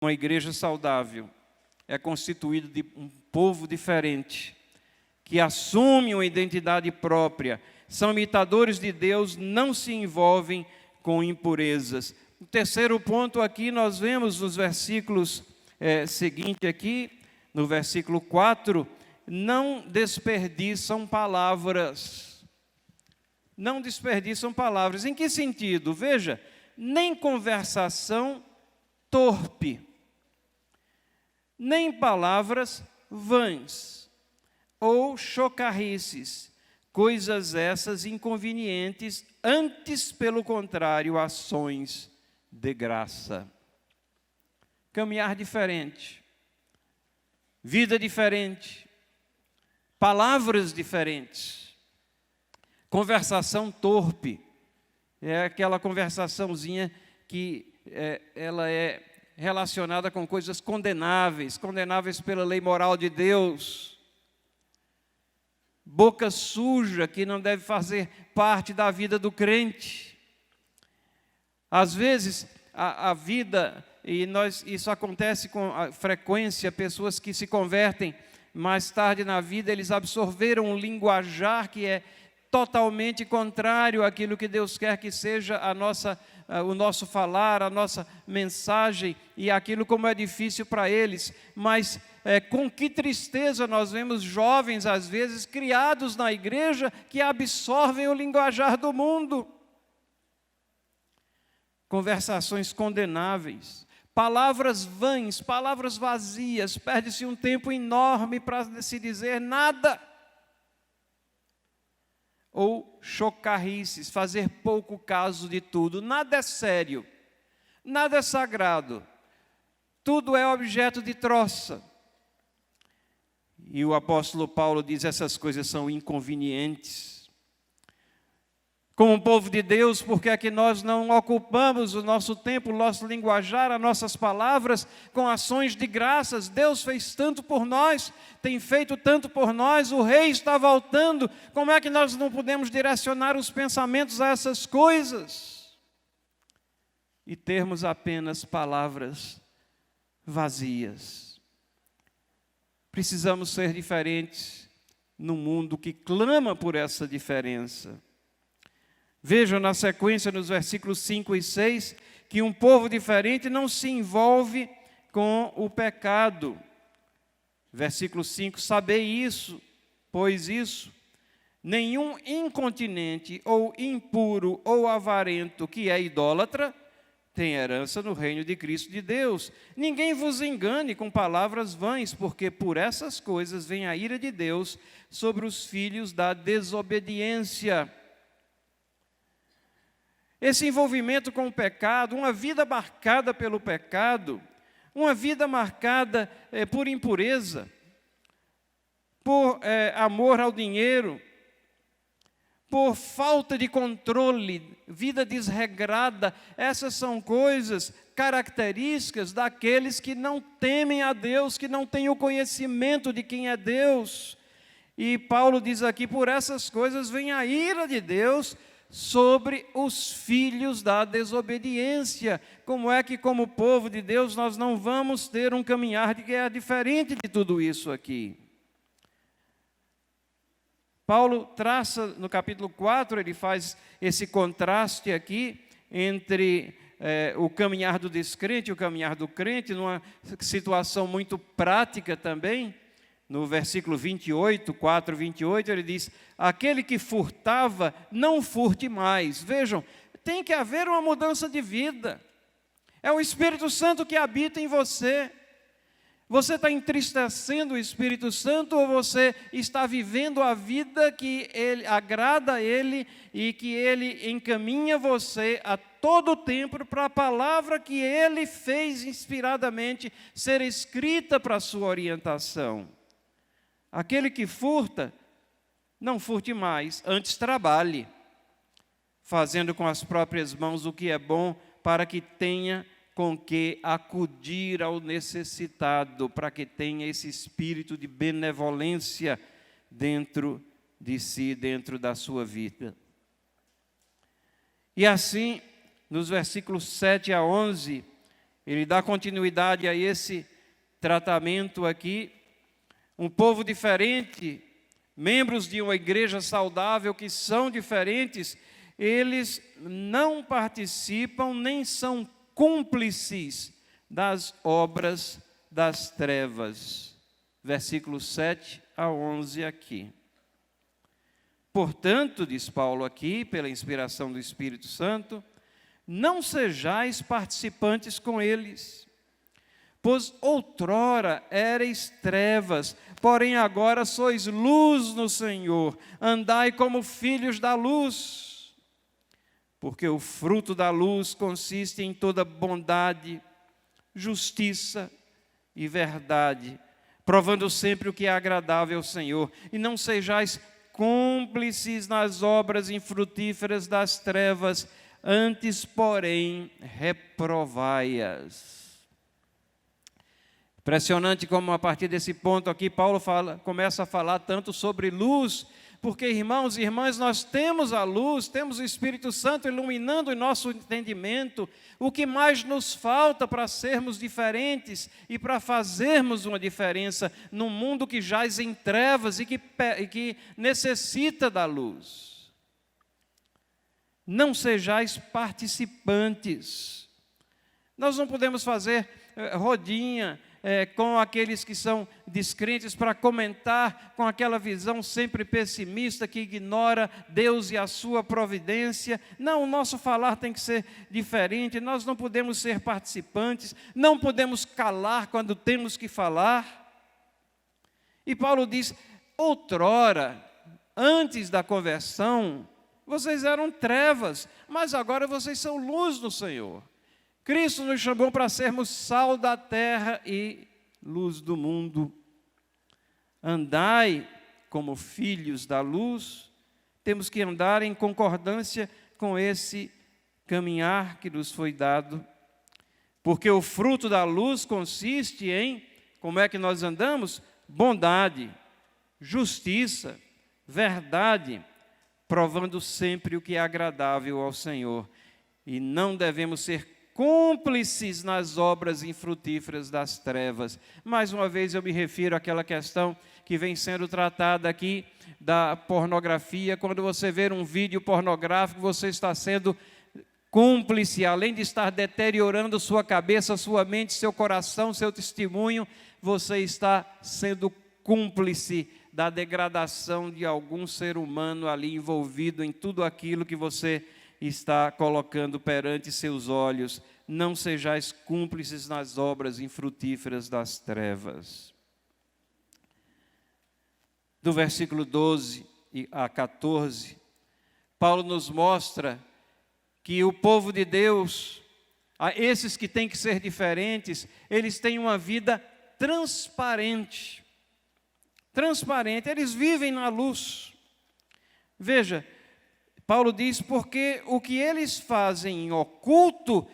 Uma igreja saudável é constituída de um povo diferente, que assume uma identidade própria, são imitadores de Deus, não se envolvem com impurezas. O terceiro ponto aqui nós vemos nos versículos seguintes aqui, no versículo 4, não desperdiçam palavras. Não desperdiçam palavras. Em que sentido? Veja, nem conversação torpe, nem palavras vãs, ou chocarrices, coisas essas inconvenientes, antes, pelo contrário, ações de graça. Caminhar diferente, vida diferente, palavras diferentes, conversação torpe, é aquela conversaçãozinha que ela é relacionada com coisas condenáveis pela lei moral de Deus. Boca suja que não deve fazer parte da vida do crente. Às vezes, a vida, isso acontece com frequência, pessoas que se convertem mais tarde na vida, eles absorveram um linguajar que é totalmente contrário àquilo que Deus quer que seja o nosso falar, a nossa mensagem, e aquilo como é difícil para eles. Mas com que tristeza nós vemos jovens, às vezes, criados na igreja, que absorvem o linguajar do mundo. Conversações condenáveis, palavras vãs, palavras vazias, perde-se um tempo enorme para se dizer nada. Ou chocarrices, fazer pouco caso de tudo. Nada é sério, nada é sagrado, tudo é objeto de troça. E o apóstolo Paulo diz: essas coisas são inconvenientes. Como povo de Deus, por que é que nós não ocupamos o nosso tempo, o nosso linguajar, as nossas palavras com ações de graças? Deus fez tanto por nós, tem feito tanto por nós, o rei está voltando. Como é que nós não podemos direcionar os pensamentos a essas coisas? E termos apenas palavras vazias. Precisamos ser diferentes num mundo que clama por essa diferença. Vejam na sequência, nos versículos 5 e 6, que um povo diferente não se envolve com o pecado. Versículo 5, sabei isso, pois isso, nenhum incontinente ou impuro ou avarento que é idólatra tem herança no reino de Cristo de Deus. Ninguém vos engane com palavras vãs, porque por essas coisas vem a ira de Deus sobre os filhos da desobediência. Esse envolvimento com o pecado, uma vida marcada pelo pecado, uma vida marcada por impureza, por amor ao dinheiro, por falta de controle, vida desregrada, essas são coisas características daqueles que não temem a Deus, que não têm o conhecimento de quem é Deus. E Paulo diz aqui: por essas coisas vem a ira de Deus sobre os filhos da desobediência. Como é que, como povo de Deus, nós não vamos ter um caminhar que é diferente de tudo isso aqui? Paulo traça no capítulo 4, ele faz esse contraste aqui entre o caminhar do descrente e o caminhar do crente, numa situação muito prática também. No versículo 28, 4, 28, ele diz: aquele que furtava, não furte mais. Vejam, tem que haver uma mudança de vida. É o Espírito Santo que habita em você. Você está entristecendo o Espírito Santo, ou você está vivendo a vida que agrada a Ele e que Ele encaminha você a todo tempo para a palavra que Ele fez inspiradamente ser escrita para a sua orientação? Aquele que furta, não furte mais, antes trabalhe, fazendo com as próprias mãos o que é bom, para que tenha com que acudir ao necessitado, para que tenha esse espírito de benevolência dentro de si, dentro da sua vida. E assim, nos versículos 7 a 11, Ele dá continuidade a esse tratamento aqui. Um povo diferente, membros de uma igreja saudável que são diferentes, eles não participam nem são cúmplices das obras das trevas. Versículos 7 a 11 aqui. Portanto, diz Paulo aqui, pela inspiração do Espírito Santo, não sejais participantes com eles, pois outrora erais trevas, porém agora sois luz no Senhor, andai como filhos da luz. Porque o fruto da luz consiste em toda bondade, justiça e verdade, provando sempre o que é agradável ao Senhor, e não sejais cúmplices nas obras infrutíferas das trevas, antes, porém, reprovai-as. Impressionante como a partir desse ponto aqui, Paulo começa a falar tanto sobre luz, porque, irmãos e irmãs, nós temos a luz, temos o Espírito Santo iluminando o nosso entendimento. O que mais nos falta para sermos diferentes e para fazermos uma diferença num mundo que jaz em trevas e que necessita da luz? Não sejais participantes. Nós não podemos fazer rodinha com aqueles que são descrentes para comentar com aquela visão sempre pessimista que ignora Deus e a sua providência. Não, o nosso falar tem que ser diferente, nós não podemos ser participantes, não podemos calar quando temos que falar. E Paulo diz, outrora, antes da conversão, vocês eram trevas, mas agora vocês são luz no Senhor. Cristo nos chamou para sermos sal da terra e luz do mundo. Andai como filhos da luz. Temos que andar em concordância com esse caminhar que nos foi dado. Porque o fruto da luz consiste em, como é que nós andamos? Bondade, justiça, verdade, provando sempre o que é agradável ao Senhor. E não devemos ser cúmplices nas obras infrutíferas das trevas. Mais uma vez eu me refiro àquela questão que vem sendo tratada aqui da pornografia. Quando você vê um vídeo pornográfico, você está sendo cúmplice, além de estar deteriorando sua cabeça, sua mente, seu coração, seu testemunho, você está sendo cúmplice da degradação de algum ser humano ali envolvido em tudo aquilo que você está colocando perante seus olhos. Não sejais cúmplices nas obras infrutíferas das trevas. Do versículo 12 a 14, Paulo nos mostra que o povo de Deus, esses que têm que ser diferentes, eles têm uma vida transparente. Transparente, eles vivem na luz. Veja, Paulo diz, porque o que eles fazem em oculto,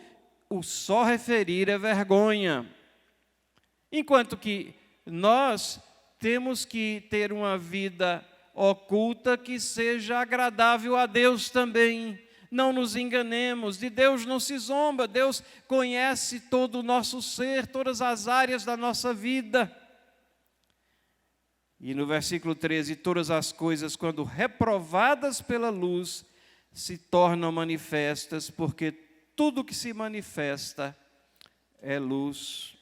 o só referir é vergonha. Enquanto que nós temos que ter uma vida oculta que seja agradável a Deus também. Não nos enganemos, de Deus não se zomba, Deus conhece todo o nosso ser, todas as áreas da nossa vida. E no versículo 13, todas as coisas, quando reprovadas pela luz, se tornam manifestas, porque tudo que se manifesta é luz.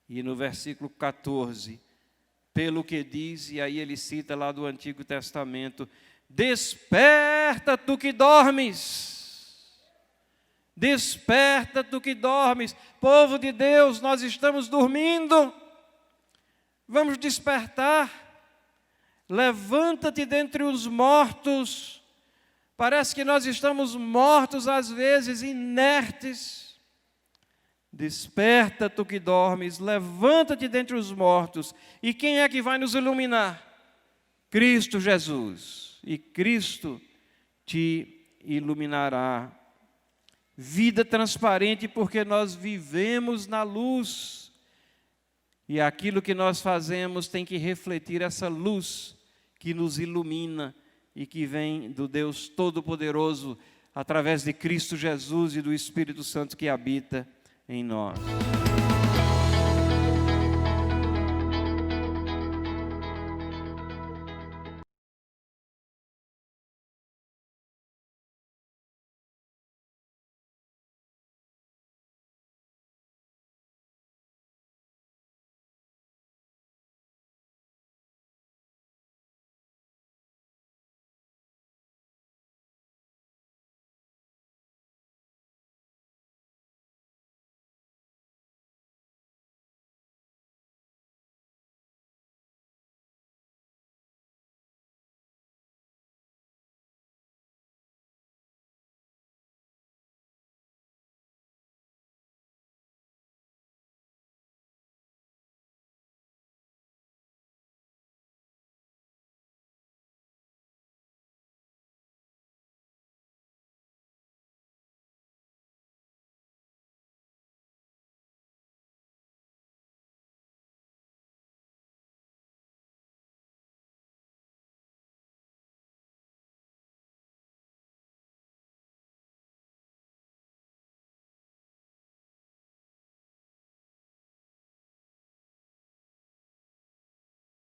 E no versículo 14, pelo que diz, e aí ele cita lá do Antigo Testamento, desperta tu que dormes, desperta tu que dormes, povo de Deus, nós estamos dormindo, vamos despertar, levanta-te dentre os mortos. Parece que nós estamos mortos às vezes, inertes. Desperta tu que dormes, levanta-te dentre os mortos. E quem é que vai nos iluminar? Cristo Jesus. E Cristo te iluminará. Vida transparente porque nós vivemos na luz. E aquilo que nós fazemos tem que refletir essa luz que nos ilumina e que vem do Deus Todo-Poderoso, através de Cristo Jesus e do Espírito Santo que habita em nós.